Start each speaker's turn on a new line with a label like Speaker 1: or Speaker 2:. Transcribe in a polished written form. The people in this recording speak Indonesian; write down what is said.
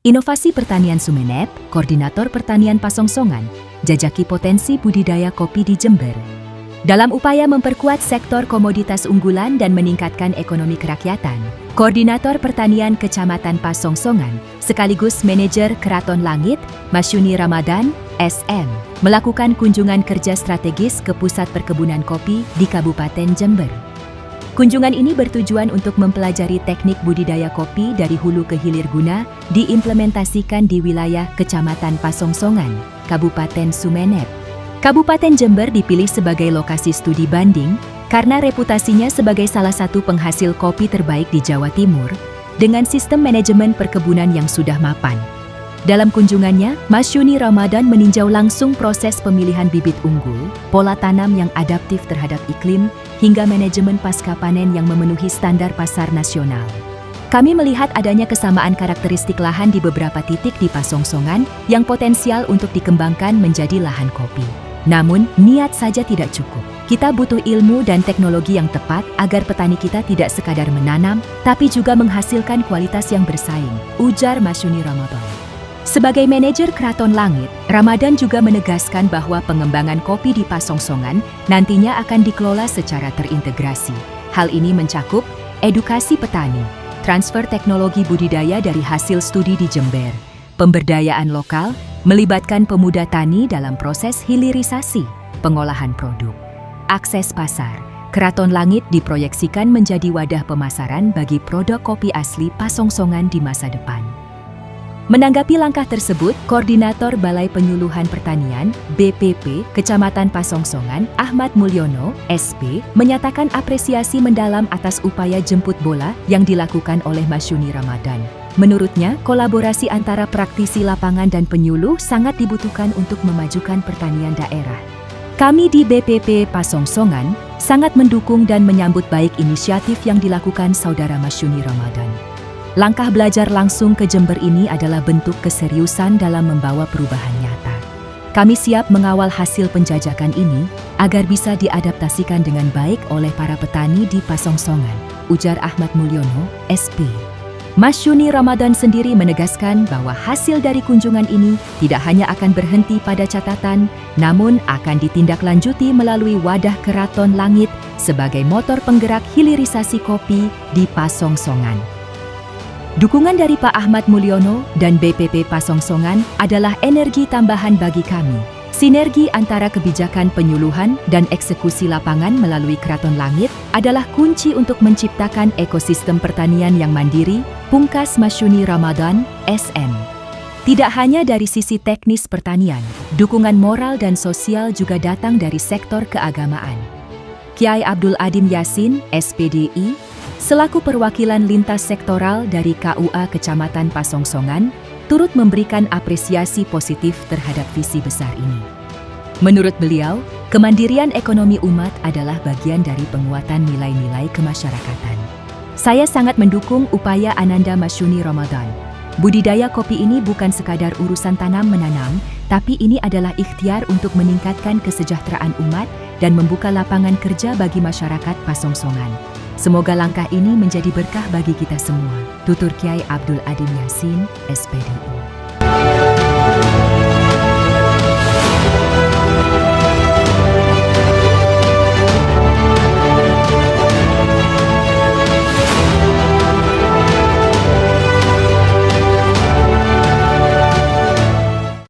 Speaker 1: Inovasi Pertanian Sumeneb, Koordinator Pertanian Pasongsongan, jajaki potensi budidaya kopi di Jember. Dalam upaya memperkuat sektor komoditas unggulan dan meningkatkan ekonomi kerakyatan, Koordinator Pertanian Kecamatan Pasongsongan, sekaligus Manajer Keraton Langit, Masyuni Ramadan, SM, melakukan kunjungan kerja strategis ke Pusat Perkebunan Kopi di Kabupaten Jember. Kunjungan ini bertujuan untuk mempelajari teknik budidaya kopi dari hulu ke hilir guna diimplementasikan di wilayah Kecamatan Pasongsongan, Kabupaten Sumeneb. Kabupaten Jember dipilih sebagai lokasi studi banding karena reputasinya sebagai salah satu penghasil kopi terbaik di Jawa Timur dengan sistem manajemen perkebunan yang sudah mapan. Dalam kunjungannya, Masyuni Ramadan meninjau langsung proses pemilihan bibit unggul, pola tanam yang adaptif terhadap iklim, hingga manajemen pasca panen yang memenuhi standar pasar nasional. Kami melihat adanya kesamaan karakteristik lahan di beberapa titik di Pasongsongan yang potensial untuk dikembangkan menjadi lahan kopi. Namun, niat saja tidak cukup. Kita butuh ilmu dan teknologi yang tepat agar petani kita tidak sekadar menanam, tapi juga menghasilkan kualitas yang bersaing, ujar Masyuni Ramadan. Sebagai manajer Keraton Langit, Ramadan juga menegaskan bahwa pengembangan kopi di Pasongsongan nantinya akan dikelola secara terintegrasi. Hal ini mencakup edukasi petani, transfer teknologi budidaya dari hasil studi di Jember, pemberdayaan lokal, melibatkan pemuda tani dalam proses hilirisasi, pengolahan produk, akses pasar. Keraton Langit diproyeksikan menjadi wadah pemasaran bagi produk kopi asli Pasongsongan di masa depan. Menanggapi langkah tersebut, Koordinator Balai Penyuluhan Pertanian (BPP) Kecamatan Pasongsongan, Ahmad Mulyono, SP, menyatakan apresiasi mendalam atas upaya jemput bola yang dilakukan oleh Masyuni Ramadan. Menurutnya, kolaborasi antara praktisi lapangan dan penyuluh sangat dibutuhkan untuk memajukan pertanian daerah. Kami di BPP Pasongsongan sangat mendukung dan menyambut baik inisiatif yang dilakukan Saudara Masyuni Ramadan. Langkah belajar langsung ke Jember ini adalah bentuk keseriusan dalam membawa perubahan nyata. Kami siap mengawal hasil penjajakan ini agar bisa diadaptasikan dengan baik oleh para petani di Pasongsongan, ujar Ahmad Mulyono, SP. Masyuni Ramadan sendiri menegaskan bahwa hasil dari kunjungan ini tidak hanya akan berhenti pada catatan, namun akan ditindaklanjuti melalui wadah Keraton Langit sebagai motor penggerak hilirisasi kopi di Pasongsongan. Dukungan dari Pak Ahmad Mulyono dan BPP Pasongsongan adalah energi tambahan bagi kami. Sinergi antara kebijakan penyuluhan dan eksekusi lapangan melalui Keraton Langit adalah kunci untuk menciptakan ekosistem pertanian yang mandiri, pungkas Masyuni Ramadan, SM. Tidak hanya dari sisi teknis pertanian, dukungan moral dan sosial juga datang dari sektor keagamaan. Kiai Abdul Adim Yasin, SPDI, selaku perwakilan lintas sektoral dari KUA Kecamatan Pasongsongan, turut memberikan apresiasi positif terhadap visi besar ini. Menurut beliau, kemandirian ekonomi umat adalah bagian dari penguatan nilai-nilai kemasyarakatan. Saya sangat mendukung upaya Ananda Masyuni Ramadan. Budidaya kopi ini bukan sekadar urusan tanam-menanam, tapi ini adalah ikhtiar untuk meningkatkan kesejahteraan umat dan membuka lapangan kerja bagi masyarakat Pasongsongan. Semoga langkah ini menjadi berkah bagi kita semua, tutur Kiai Abdul Adim Yasin, SPDI.